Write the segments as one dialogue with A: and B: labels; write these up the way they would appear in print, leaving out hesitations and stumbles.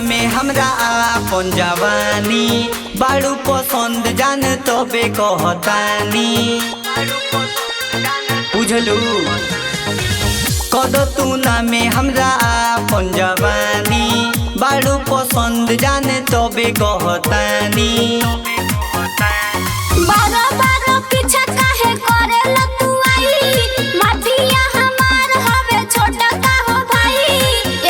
A: में हमरा आपन जवानी बाड़ू पसंद जान तबे कहतानी बुझलू कद तू ना में हमरा आपन जवानी बाड़ू पसंद जान तबे कहतानी
B: बारो बारो पीछा काहे करेला तू आई माटिया हमार हवे छोटा का हो भाई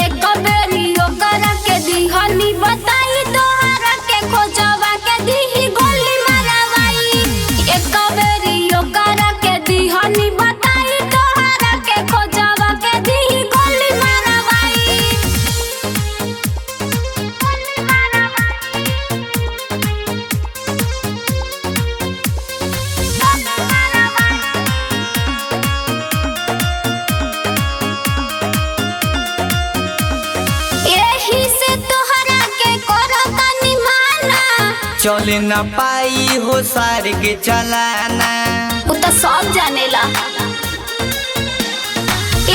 B: एक बेरी ओकर के दिहनी बताई तोहरा के खोजवा के दिही गोली मारवाई एक बेरी ओकर के दिहनी बताई तोहरा के खोजवा के दिही गोली मारवाई एही से तोहरा के करतानी माना
A: चले न पाई हो सार के चलाना
B: उ त सब जानेला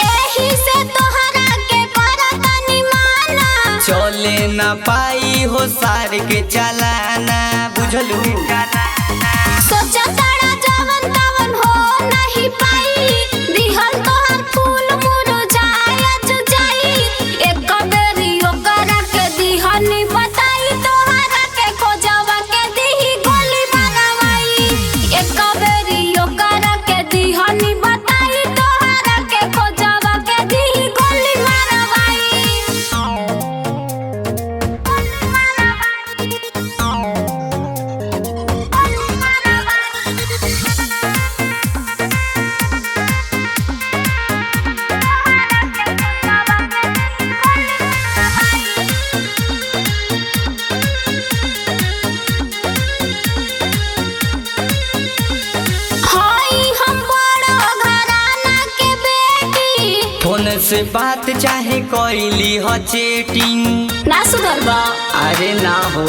B: एही से तोहरा के करतानी माना
A: चले न पाई हो सार के चलाना बुझलू
B: सोचा तारा जवन तवन हो नहीं पाई दिहल तोहर फूल मुरझाया जुजाई एक बेरी ओकरा के दिहनी बताई तोहरा के खोजवा के दिही गोली मारवाई एक बेरी ओकरा के दिहनी बताई तोहरा के खोजवा के दिही गोली मारवाई हाय हम बड़ो घराना के बेटी
A: फोन से बात चाहे कोइली हो चेटिंग
B: ना सुधरबा
A: अरे ना हो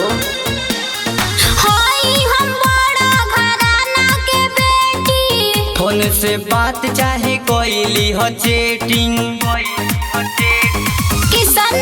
B: हाय हम बड़ो घराना के बेटी
A: फोन से बात चाहे कोइली हो चेटिंग
B: किसन